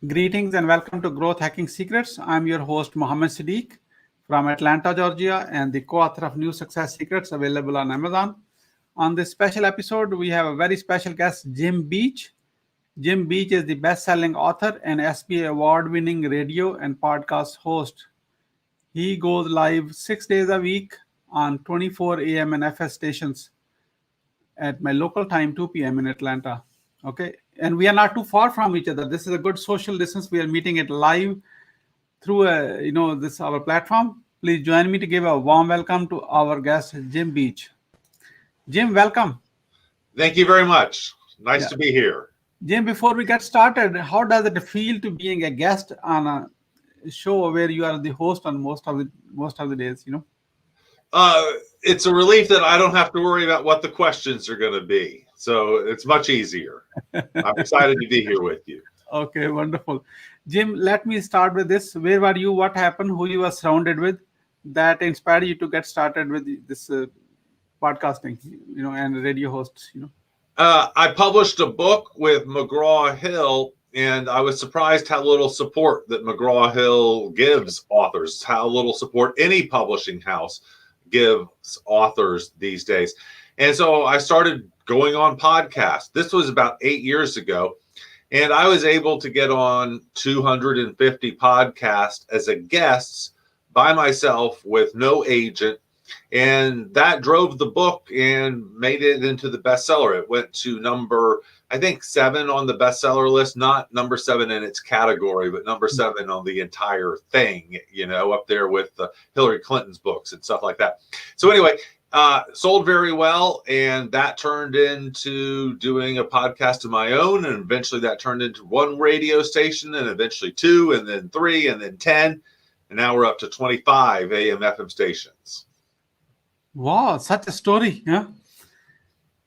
Greetings and welcome to Growth Hacking Secrets. I'm your host, Mohammed Siddique from Atlanta, Georgia, and the co-author of New Success Secrets available on Amazon. On this special episode, we have a very special guest, Jim Beach. Jim Beach is the best-selling author and SBA award-winning radio and podcast host. He goes live 6 days a week on 24 a.m. and FS stations at my local time, 2 p.m. in Atlanta. Okay. And we are not too far from each other. This is a good social distance. We are meeting it live through this our platform. Please join me to give a warm welcome to our guest, Jim Beach. Jim, welcome. Thank you very much. Nice to be here. Jim, before we get started, how does it feel to being a guest on a show where you are the host on most of the days, It's a relief that I don't have to worry about what the questions are going to be. So it's much easier. I'm excited to be here with you. Okay, wonderful. Jim, let me start with this. Where were you? What happened? Who you were surrounded with that inspired you to get started with this podcasting, and radio hosts, I published a book with McGraw-Hill, and I was surprised how little support that McGraw-Hill gives authors, how little support any publishing house gives authors these days. And so I started going on podcasts. This was about 8 years ago. And I was able to get on 250 podcasts as a guest by myself with no agent. And that drove the book and made it into the bestseller. It went to number, I think, 7 on the bestseller list, not number 7 in its category, but number 7 on the entire thing, up there with Hillary Clinton's books and stuff like that. So anyway, sold very well. And that turned into doing a podcast of my own. And eventually that turned into 1 radio station, and eventually 2, and then 3, and then 10. And now we're up to 25 AmFm stations. Wow, such a story. Yeah.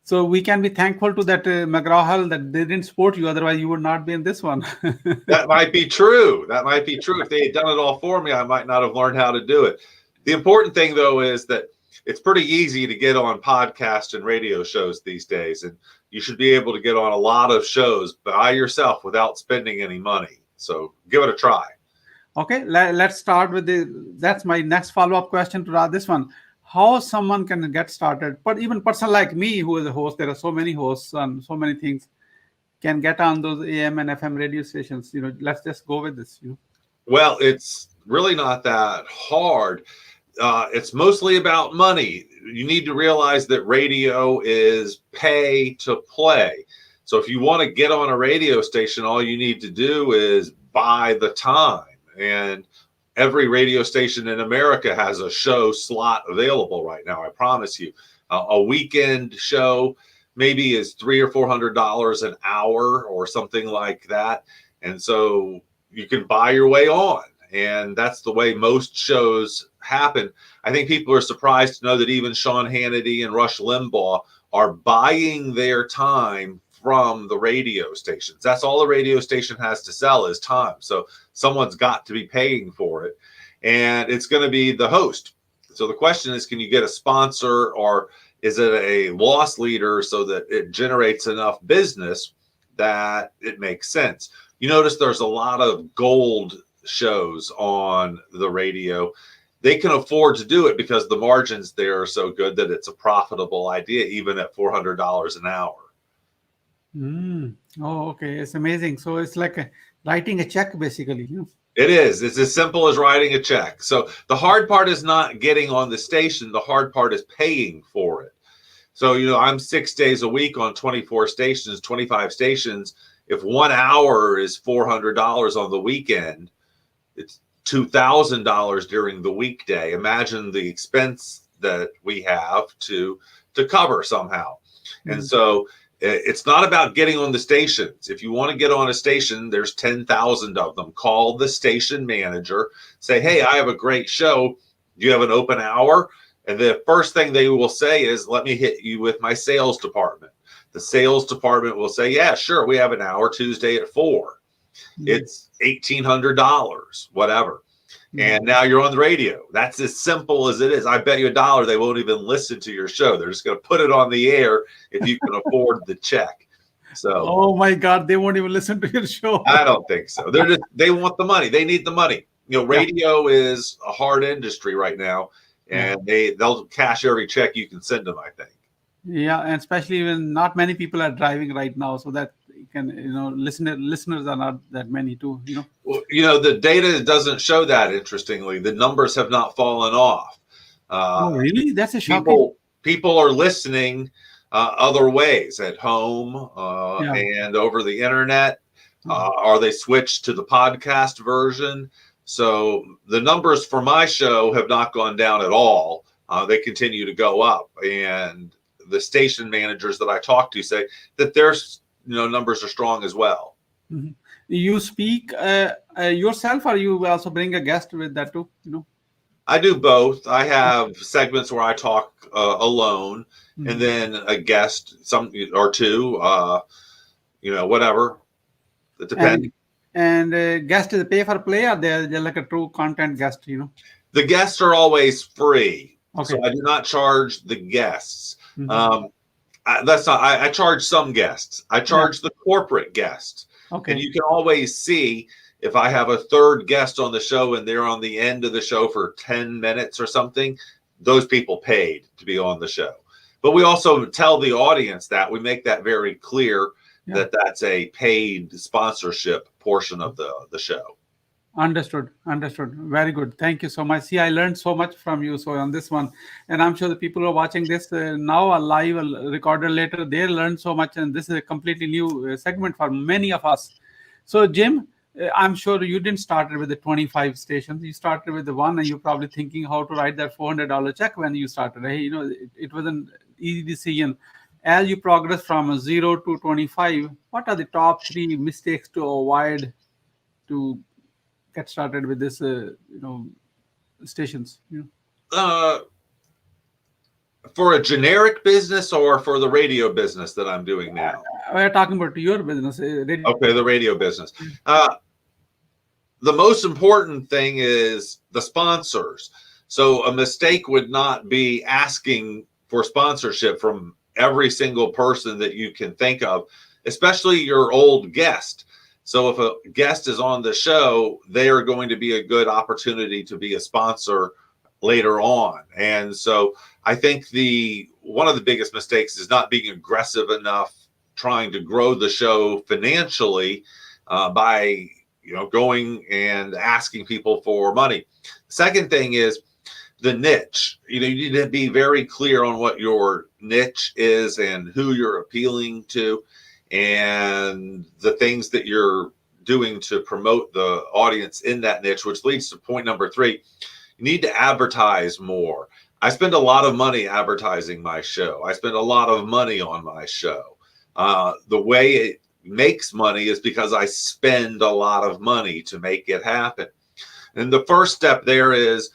So we can be thankful to that McGraw-Hill that they didn't support you. Otherwise, you would not be in this one. That might be true. If they had done it all for me, I might not have learned how to do it. The important thing, though, is that it's pretty easy to get on podcast and radio shows these days. And you should be able to get on a lot of shows by yourself without spending any money. So give it a try. Okay, let's start with that's my next follow-up question to this one. How someone can get started, but even person like me who is a host, there are so many hosts and so many things, can get on those AM and FM radio stations. Let's just go with this. Well, it's really not that hard. It's mostly about money. You need to realize that radio is pay to play. So if you want to get on a radio station, all you need to do is buy the time. And every radio station in America has a show slot available right now. I promise you, a weekend show maybe is $300 or $400 an hour or something like that. And so you can buy your way on. And that's the way most shows happen. I think people are surprised to know that even Sean Hannity and Rush Limbaugh are buying their time from the radio stations. That's all the radio station has to sell is time. So someone's got to be paying for it. And it's going to be the host. So the question is, can you get a sponsor, or is it a loss leader so that it generates enough business that it makes sense? You notice there's a lot of gold shows on the radio. They can afford to do it because the margins there are so good that it's a profitable idea, even at $400 an hour. Oh, okay. It's amazing. So it's like writing a check, basically. It is. It's as simple as writing a check. So the hard part is not getting on the station. The hard part is paying for it. So, I'm 6 days a week on 24 stations, 25 stations. If 1 hour is $400 on the weekend, it's $2,000 during the weekday. Imagine the expense that we have to cover somehow. And so it's not about getting on the stations. If you want to get on a station, there's 10,000 of them. Call the station manager. Say, hey, I have a great show. Do you have an open hour? And the first thing they will say is, let me hit you with my sales department. The sales department will say, yeah, sure, we have an hour Tuesday at 4. It's $1,800, whatever. And now you're on the radio. That's as simple as it is. I bet you $1 they won't even listen to your show. They're just going to put it on the air if you can afford the check. So Oh my God, they won't even listen to your show. I don't think so. They want the money. They need the money. Radio is a hard industry right now, and they'll cash every check you can send them, I think. Yeah, and especially when not many people are driving right now, so that you can, listeners are not that many too. Well, the data doesn't show that. Interestingly, the numbers have not fallen off. Oh, really? That's a shocking. People are listening other ways at home Yeah. and over the internet. Or they switched to the podcast version. So the numbers for my show have not gone down at all. They continue to go up, and the station managers that I talk to say that their numbers are strong as well. Mm-hmm. You speak yourself, or you also bring a guest with that too? I do both. I have segments where I talk alone, and then a guest, some or two, whatever. It depends. And guest is pay for play, or they're like a true content guest? The guests are always free, okay. So I do not charge the guests. Mm-hmm. I charge some guests. I charge the corporate guests. Okay. And you can always see if I have a third guest on the show and they're on the end of the show for 10 minutes or something, those people paid to be on the show. But we also tell the audience that we make that very clear that that's a paid sponsorship portion of the show. Understood. Very good. Thank you so much. See, I learned so much from you. So on this one, and I'm sure the people who are watching this now are live or recorded later, they learned so much. And this is a completely new segment for many of us. So Jim, I'm sure you didn't start with the 25 stations. You started with the one, and you're probably thinking how to write that $400 check when you started. Hey, it was an easy decision. As you progress from 0 to 25, what are the top 3 mistakes to avoid to get started with this, stations? For a generic business or for the radio business that I'm doing now? We're talking about your business. Okay, the radio business. The most important thing is the sponsors. So a mistake would not be asking for sponsorship from every single person that you can think of, especially your old guest. So if a guest is on the show, they are going to be a good opportunity to be a sponsor later on. And so I think one of the biggest mistakes is not being aggressive enough trying to grow the show financially by going and asking people for money. Second thing is the niche. You need to be very clear on what your niche is and who you're appealing to and the things that you're doing to promote the audience in that niche, which leads to point number 3. You need to advertise more. I spend a lot of money advertising my show. I spend a lot of money on my show. The way it makes money is because I spend a lot of money to make it happen. And the first step there is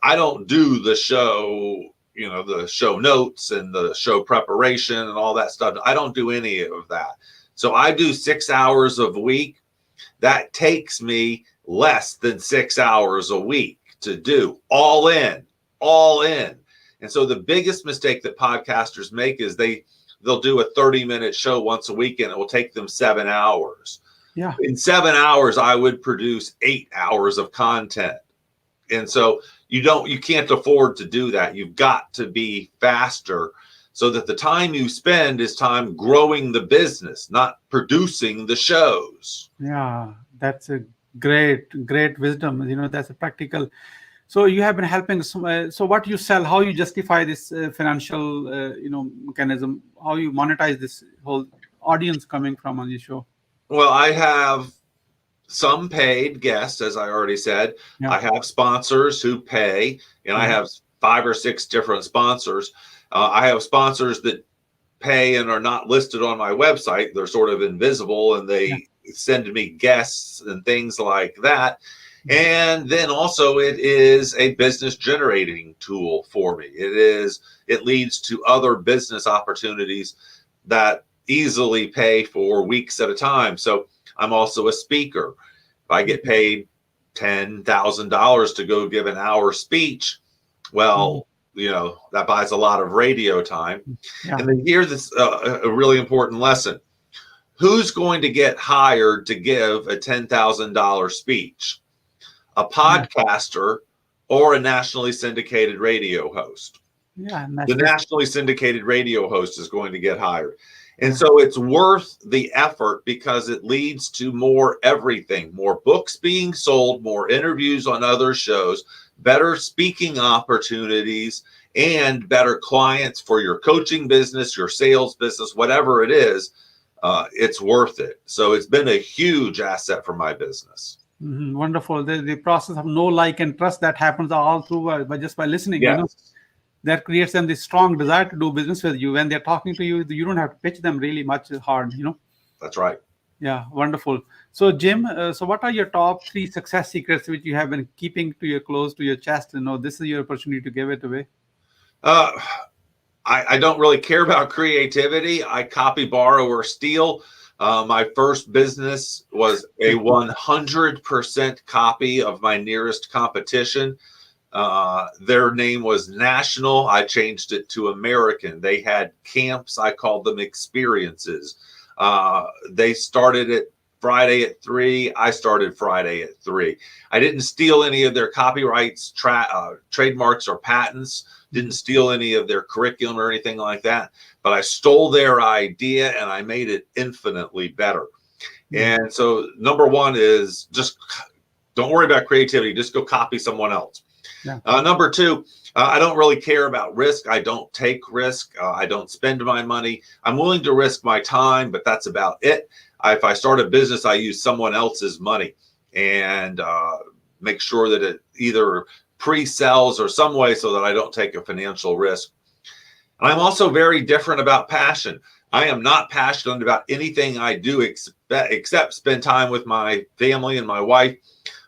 I don't do the show, the show notes and the show preparation and all that stuff. I don't do any of that. So I do 6 hours a week. That takes me less than 6 hours a week to do all in. And so the biggest mistake that podcasters make is they'll do a 30-minute show once a week and it will take them 7 hours. Yeah. In 7 hours, I would produce 8 hours of content. And so you can't afford to do that. You've got to be faster so that the time you spend is time growing the business, not producing the shows. Yeah, that's a great wisdom. That's a practical. So you have been helping. So what you sell, how you justify this financial, mechanism, how you monetize this whole audience coming from on your show? Well, I have some paid guests, as I already said. Yeah. I have sponsors who pay, and I have 5 or 6 different sponsors. I have sponsors that pay and are not listed on my website. They're sort of invisible, and they send me guests and things like that. And then also it is a business generating tool for me. It leads to other business opportunities that easily pay for weeks at a time. So I'm also a speaker. If I get paid $10,000 to go give an hour speech, well, that buys a lot of radio time. Yeah. And then here's this a really important lesson. Who's going to get hired to give a $10,000 speech? A podcaster or a nationally syndicated radio host? Yeah, The nationally syndicated radio host is going to get hired. And so it's worth the effort because it leads to more everything, more books being sold, more interviews on other shows, better speaking opportunities, and better clients for your coaching business, your sales business, whatever it is. It's worth it. So it's been a huge asset for my business. Wonderful. The process of know, like, and trust that happens all through by just by listening. Yes. That creates them this strong desire to do business with you. When they're talking to you, you don't have to pitch them really much hard. That's right. Yeah, wonderful. So Jim, so what are your top 3 success secrets which you have been keeping close to your chest? This is your opportunity to give it away. I don't really care about creativity. I copy, borrow, or steal. My first business was a 100% copy of my nearest competition. Their name was National. I changed it to American. They had camps. I called them experiences. They started it Friday at 3. I started Friday at 3. I didn't steal any of their copyrights, trademarks, or patents. Didn't steal any of their curriculum or anything like that. But I stole their idea and I made it infinitely better. And so number 1 is just don't worry about creativity. Just go copy someone else. Number 2, I don't really care about risk. I don't take risk. I don't spend my money. I'm willing to risk my time, but that's about it. If I start a business, I use someone else's money and make sure that it either pre-sells or some way so that I don't take a financial risk. And I'm also very different about passion. I am not passionate about anything I do except spend time with my family and my wife.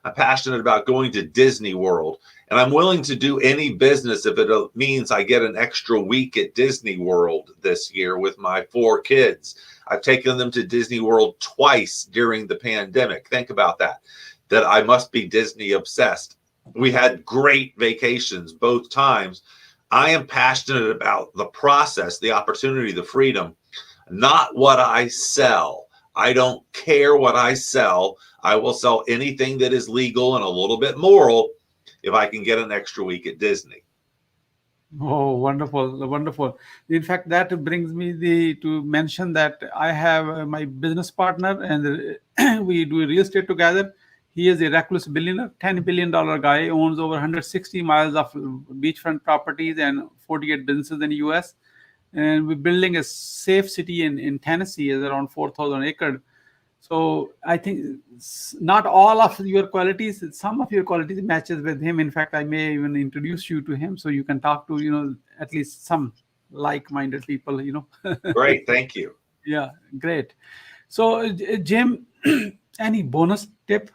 I'm passionate about going to Disney World. And I'm willing to do any business if it means I get an extra week at Disney World this year with my 4 kids. I've taken them to Disney World twice during the pandemic. Think about that I must be Disney obsessed. We had great vacations both times. I am passionate about the process, the opportunity, the freedom, not what I sell. I don't care what I sell. I will sell anything that is legal and a little bit moral if I can get an extra week at Disney. Oh, wonderful, wonderful. In fact, that brings me to mention that I have my business partner and we do real estate together. He is a reckless billionaire, $10 billion guy, owns over 160 miles of beachfront properties and 48 businesses in the US. And we're building a safe city in Tennessee, is around 4,000 acres. So I think not all of your qualities, some of your qualities matches with him. In fact, I may even introduce you to him so you can talk to, at least some like-minded people, Great. Thank you. Yeah, great. So Jim, any bonus tip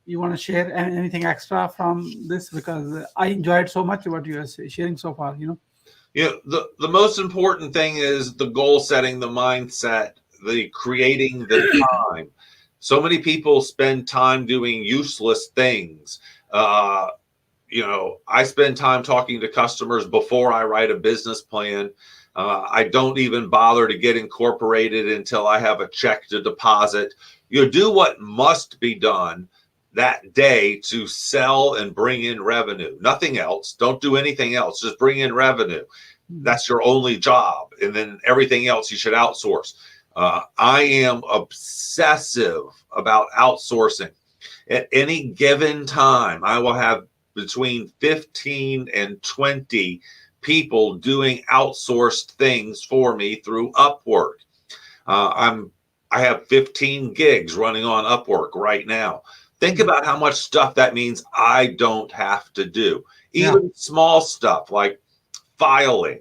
you want to share? Anything extra from this? Because I enjoyed so much what you are sharing so far, The most important thing is the goal setting, the mindset, the creating the time. So many people spend time doing useless things. I spend time talking to customers before I write a business plan. I don't even bother to get incorporated until I have a check to deposit. Do what must be done that day to sell and bring in revenue. Nothing else. Don't do anything else. Just bring in revenue. That's your only job. And then everything else you should outsource. I am obsessive about outsourcing. At any given time, I will have between 15 and 20 people doing outsourced things for me through Upwork. I have 15 gigs running on Upwork right now. Think about how much stuff that means I don't have to do. Even small stuff like filing.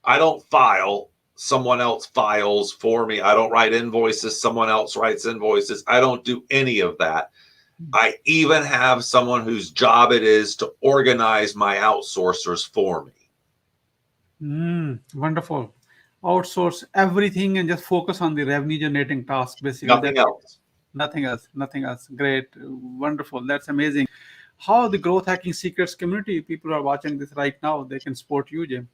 I don't file. Someone else files for me. I don't write invoices. Someone else writes invoices. I don't do any of that. I even have someone whose job it is to organize my outsourcers for me. Wonderful. Outsource everything and just focus on the revenue generating task, basically. Nothing else. Nothing else. Great. Wonderful. That's amazing. How the growth hacking secrets community, people are watching this right now, they can support you, Jim?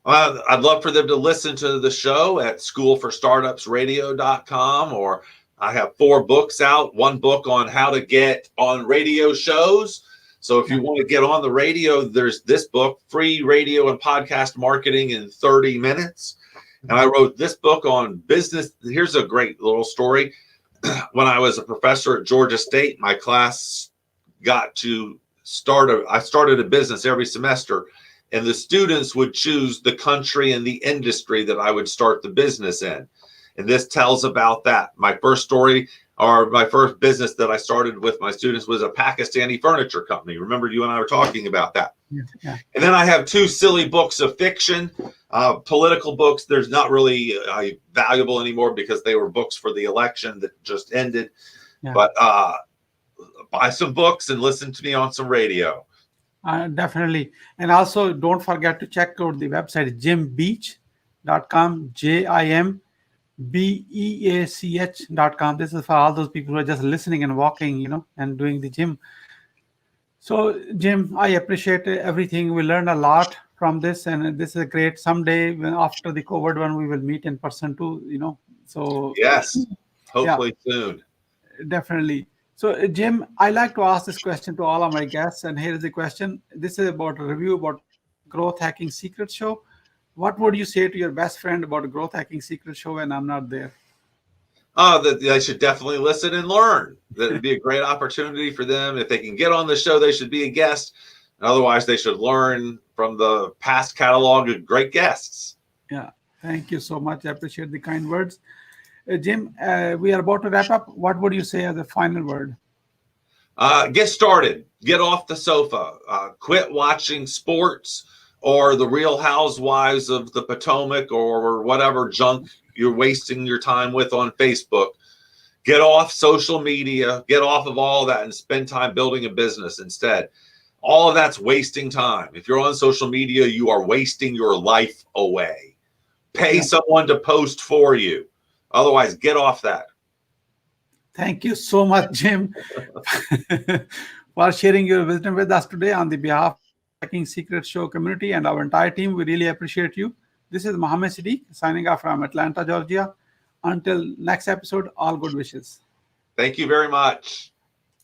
I'd love for them to listen to the show at schoolforstartupsradio.com, or I have 4 books out, 1 book on how to get on radio shows. So if you want to get on the radio, there's this book, Free Radio and Podcast Marketing in 30 Minutes. And I wrote this book on business. Here's a great little story. When I was a professor at Georgia State, my class got to I started a business every semester, and the students would choose the country and the industry that I would start the business in. And this tells about that. My first story, or my first business that I started with my students, was a Pakistani furniture company. Remember, you and I were talking about that. Yeah. And then I have 2 silly books of fiction, political books. There's not really valuable anymore because they were books for the election that just ended. Yeah. But buy some books and listen to me on some radio. Definitely. And also don't forget to check out the website jimbeach.com, JIMBEACH.com. This is for all those people who are just listening and walking, and doing the gym. So Jim, I appreciate everything. We learned a lot from this, and this is great. Someday after the COVID one, we will meet in person too, So yes, hopefully soon. Definitely. So, Jim, I like to ask this question to all of my guests, and here is the question. This is about a review about Growth Hacking Secret Show. What would you say to your best friend about Growth Hacking Secret Show when I'm not there? That they should definitely listen and learn. That would be a great opportunity for them. If they can get on the show, they should be a guest. Otherwise, they should learn from the past catalog of great guests. Yeah, thank you so much. I appreciate the kind words. Jim, we are about to wrap up. What would you say as a final word? Get started. Get off the sofa. Quit watching sports or the Real Housewives of the Potomac or whatever junk you're wasting your time with on Facebook. Get off social media. Get off of all that and spend time building a business instead. All of that's wasting time. If you're on social media, you are wasting your life away. Pay someone to post for you. Otherwise, get off that. Thank you so much, Jim, for sharing your wisdom with us today on the behalf of the Hacking Secret Show community and our entire team. We really appreciate you. This is Mohammed Siddique signing off from Atlanta, Georgia. Until next episode, all good wishes. Thank you very much.